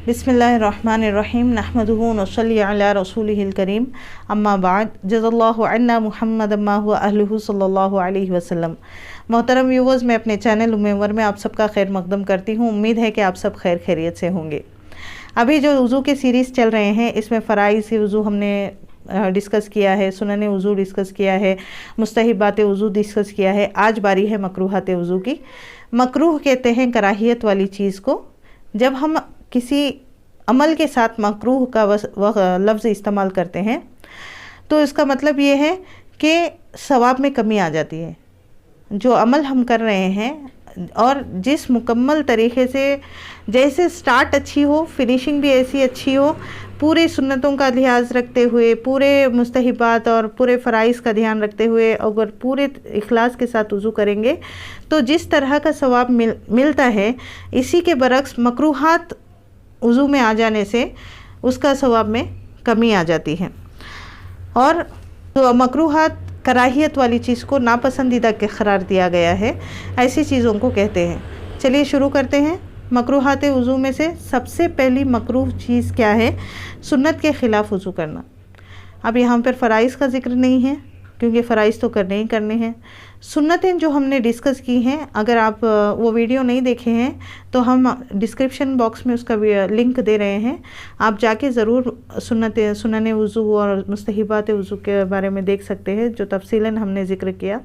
बिस्मिल्लाहिर्रहमानिर्रहीम नहमदुहु व नसल्ली अला रसूलिहिल करीम अम्मा बाद जज़ल्लाहु अन्ना मुहम्मद अम्मा हुवा अहलुहु सल्लल्लाहु अलैहि वसल्लम। मोहतरम व्यूवर्स, मैं अपने चैनल उम्मे में आप सबका खैर मकदम करती हूँ। उम्मीद है कि आप सब खैर खैरियत से होंगे। अभी जो वज़ू के सीरीज़ चल रहे हैं, इसमें फ़राइज़ वज़ू हमने डिस्कस किया है, सुनन वज़ू डिस्कस किया है, मुस्तहिबात वज़ू डिस्कस किया है। आज बारी है मकरूहात वज़ू की। मकरूह कहते हैं कराहियत वाली चीज़ को। जब हम किसी अमल के साथ मकरूह का लफ्ज़ इस्तेमाल करते हैं तो इसका मतलब ये है कि सवाब में कमी आ जाती है। जो अमल हम कर रहे हैं और जिस मुकम्मल तरीके से, जैसे स्टार्ट अच्छी हो, फिनिशिंग भी ऐसी अच्छी हो, पूरे सुन्नतों का लिहाज रखते हुए, पूरे मुस्तहिबात और पूरे फ़राइज़ का ध्यान रखते हुए अगर पूरे इखलास के साथ वज़ू करेंगे तो जिस तरह का सवाब मिलता है, इसी के बरक्स मकरूहात वज़ू में आ जाने से उसका सवाब में कमी आ जाती है। और तो मकरूहात कराहियत वाली चीज़ को नापसंदीदा के करार दिया गया है, ऐसी चीज़ों को कहते हैं। चलिए शुरू करते हैं। मकरूहात वज़ू में से सबसे पहली मकरूह चीज़ क्या है? सुन्नत के ख़िलाफ़ वज़ू करना। अब यहाँ पर फ़राइज़ का ज़िक्र नहीं है क्योंकि फ़राइज़ तो करने ही करने हैं। सुन्नतें जो हमने डिस्कस की हैं, अगर आप वो वीडियो नहीं देखे हैं तो हम डिस्क्रिप्शन बॉक्स में उसका लिंक दे रहे हैं, आप जाके ज़रूर सुनन वज़ू और मुस्तहिबात वज़ू के बारे में देख सकते हैं, जो तफसीलन हमने ज़िक्र किया।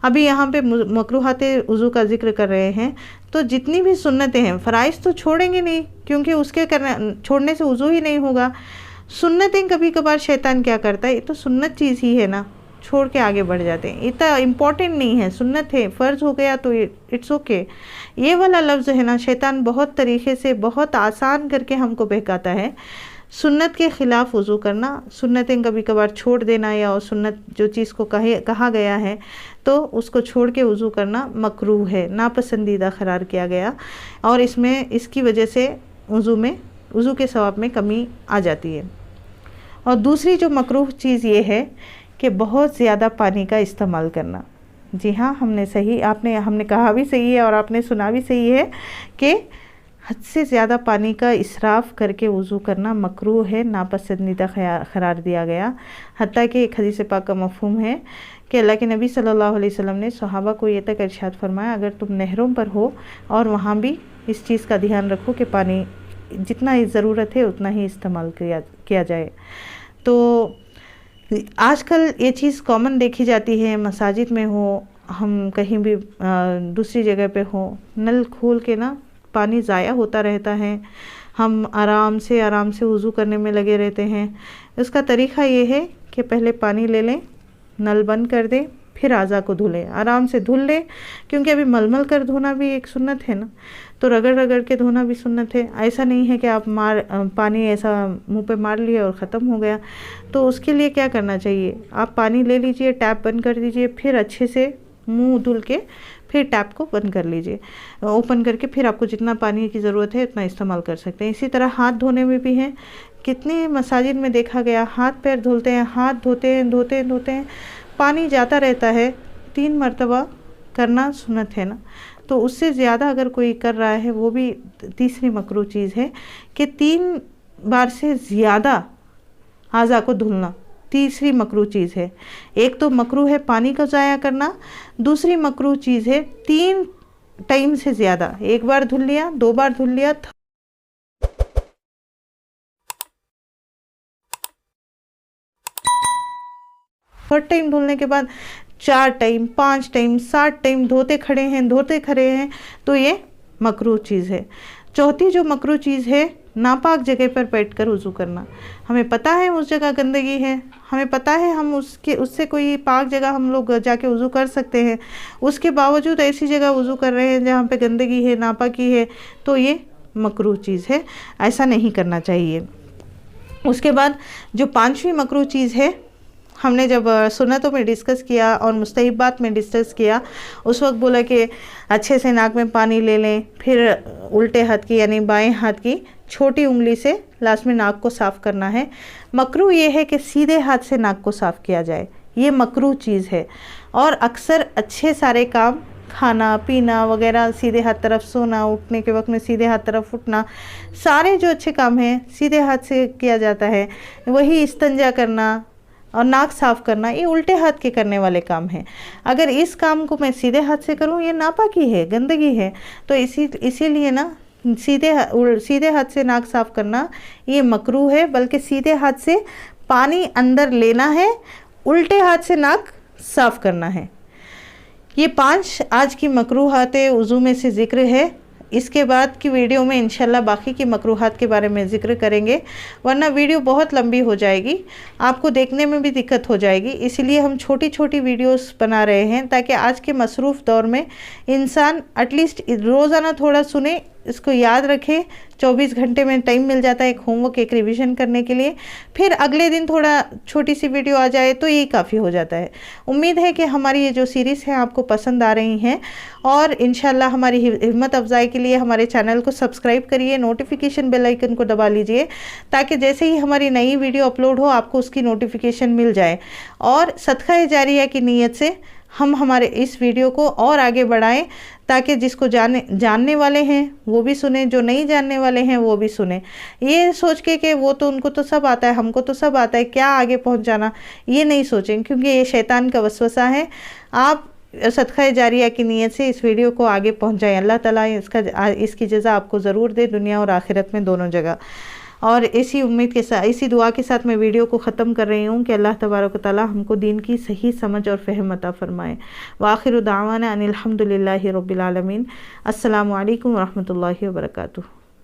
अभी यहाँ पे मकरूहात वज़ू का ज़िक्र कर रहे हैं, तो जितनी भी सुन्नतें हैं, फ़राइज़ तो छोड़ेंगे नहीं क्योंकि उसके छोड़ने से वज़ू ही नहीं होगा। सुन्नतें कभी कभार शैतान क्या करता है, ये तो सुन्नत चीज़ ही है ना, छोड़ के आगे बढ़ जाते हैं, इतना इम्पॉर्टेंट नहीं है, सुन्नत है, फ़र्ज़ हो गया तो इट्स ओके। ये वाला लफ्ज़ है ना, शैतान बहुत तरीक़े से, बहुत आसान करके हमको बहकाता है। सुन्नत के ख़िलाफ़ वज़ू करना, सुन्नतें कभी कभार छोड़ देना, या सुन्नत जो चीज़ को कहा गया है तो उसको छोड़ के वज़ू करना मकरूह है, नापसंदीदा करार किया गया, और इसकी वजह से वज़ू के सवाब में कमी आ जाती है। और दूसरी जो मकरूह चीज़ ये है कि बहुत ज़्यादा पानी का इस्तेमाल करना। जी हाँ, हमने कहा भी सही है और आपने सुना भी सही है कि हद से ज़्यादा पानी का इसराफ़ करके वज़ू करना मकरूह है, नापसंदीदा करार दिया गया। हत्ता कि एक हदीस पाक का मफ़हूम है कि अल्लाह के नबी सल्लल्लाहु अलैहि वसल्लम ने सहाबा को ये तक इरशाद फरमाया, अगर तुम नहरों पर हो और वहाँ भी इस चीज़ का ध्यान रखो कि पानी जितना ही ज़रूरत है उतना ही इस्तेमाल किया जाए। तो आजकल ये चीज़ कॉमन देखी जाती है, मसाजिद में हो, हम कहीं भी दूसरी जगह पे हो, नल खोल के ना पानी ज़ाया होता रहता है, हम आराम से वज़ू करने में लगे रहते हैं। उसका तरीक़ा ये है कि पहले पानी ले लें, नल बंद कर दें, फिर आज़ा को धुलें, आराम से धुल लें, क्योंकि अभी मलमल कर धोना भी एक सुन्नत है ना, तो रगड़ के धोना भी सुन्नत है। ऐसा नहीं है कि आप पानी ऐसा मुंह पे मार लिया और ख़त्म हो गया। तो उसके लिए क्या करना चाहिए, आप पानी ले लीजिए, टैप बंद कर दीजिए, फिर अच्छे से मुंह धुल के फिर टैप को बंद कर लीजिए, ओपन करके फिर आपको जितना पानी की ज़रूरत है उतना इस्तेमाल कर सकते हैं। इसी तरह हाथ धोने में भी है, कितने मसाजिद में देखा गया हाथ पैर धुलते हैं, हाथ धोते हैं, पानी जाता रहता है। 3 मरतबा करना सुन्नत है ना, तो उससे ज़्यादा अगर कोई कर रहा है, वो भी तीसरी मकरूह चीज़ है कि 3 बार से ज़्यादा आज़ा को धुलना, तीसरी मकरूह चीज़ है। एक तो मकरूह है पानी का ज़ाया करना, दूसरी मकरूह चीज़ है 3 टाइम से ज़्यादा, 1 बार धुल लिया, 2 बार धुल लिया, 3rd टाइम धुलने के बाद 4 टाइम, 5 टाइम, 7 टाइम धोते खड़े हैं, तो ये मकरूह चीज़ है। चौथी जो मकरूह चीज़ है, नापाक जगह पर बैठकर वज़ू करना। हमें पता है उस जगह गंदगी है, हमें पता है हम उससे कोई पाक जगह हम लोग जाके वज़ू कर सकते हैं, उसके बावजूद ऐसी जगह वज़ू कर रहे हैं जहाँ पे गंदगी है, नापाकी है, तो ये मकरूह चीज़ है, ऐसा नहीं करना चाहिए। उसके बाद जो 5वीं मकरूह चीज़ है, हमने जब सुन्नतों में डिस्कस किया और मुस्तहिबात में डिस्कस किया, उस वक्त बोला कि अच्छे से नाक में पानी ले लें, फिर उल्टे हाथ की यानी बाएं हाथ की छोटी उंगली से लास्ट में नाक को साफ़ करना है। मकरूह ये है कि सीधे हाथ से नाक को साफ़ किया जाए, ये मकरूह चीज़ है। और अक्सर अच्छे सारे काम کھانا پینا وغیرہ، سیدھے ہاتھ طرف سونا، اٹھنے کے وقت میں سیدھے ہاتھ طرف اٹھنا، سارے جو اچھے کام ہیں سیدھے ہاتھ سے کیا جاتا ہے۔ وہی استنجا کرنا اور ناک صاف کرنا، یہ الٹے ہاتھ کے کرنے والے کام ہیں۔ اگر اس کام کو میں سیدھے ہاتھ سے کروں یہ ناپاکی ہے، گندگی ہے، تو اسی لیے نا سیدھے ہاتھ سے ناک صاف کرنا یہ مکروہ ہے، بلکہ سیدھے ہاتھ سے پانی اندر لینا ہے، الٹے ہاتھ سے ناک صاف کرنا ہے۔ یہ 5 آج کی مکروہات وضو میں سے ذکر ہے۔ اس کے بعد کی ویڈیو میں انشاءاللہ باقی کی مکروہات کے بارے میں ذکر کریں گے، ورنہ ویڈیو بہت لمبی ہو جائے گی، آپ کو دیکھنے میں بھی دقت ہو جائے گی۔ اسی لیے ہم چھوٹی چھوٹی ویڈیوز بنا رہے ہیں تاکہ آج کے مصروف دور میں انسان ایٹ لیسٹ روزانہ تھوڑا سنے، اس کو یاد رکھے۔ 24 گھنٹے میں ٹائم مل جاتا ہے ایک ہوم ورک، ایک ریویژن کرنے کے لیے، پھر اگلے دن تھوڑا چھوٹی سی ویڈیو آ جائے تو یہی کافی ہو جاتا ہے۔ امید ہے کہ ہماری یہ جو سیریز ہیں آپ کو پسند آ رہی ہیں، اور انشاءاللہ ہماری ہمت افزائی کے لیے ہمارے چینل کو سبسکرائب کریے، نوٹیفیکیشن بیل آئیکن کو دبا لیجئے تاکہ جیسے ہی ہماری نئی ویڈیو اپلوڈ ہو آپ کو اس کی نوٹیفیکیشن مل جائے، اور صدقہ جاریہ کی نیت سے ہم ہمارے اس ویڈیو کو اور آگے بڑھائیں تاکہ جس کو جاننے والے ہیں وہ بھی سنیں، جو نہیں جاننے والے ہیں وہ بھی سنیں۔ یہ سوچ کے کہ وہ تو ان کو تو سب آتا ہے، ہم کو تو سب آتا ہے، کیا آگے پہنچ جانا، یہ نہیں سوچیں، کیونکہ یہ شیطان کا وسوسہ ہے۔ آپ صدقہ جاریہ کی نیت سے اس ویڈیو کو آگے پہنچائیں، اللہ تعالیٰ اس کی جزا آپ کو ضرور دے، دنیا اور آخرت میں دونوں جگہ۔ اور اسی امید کے ساتھ، اسی دعا کے ساتھ میں ویڈیو کو ختم کر رہی ہوں کہ اللہ تبارک و تعالیٰ ہم کو دین کی صحیح سمجھ اور فہم عطا فرمائے۔ وآخر دعوانا ان الحمدللہ رب العالمین۔ السلام علیکم ورحمۃ اللہ وبرکاتہ۔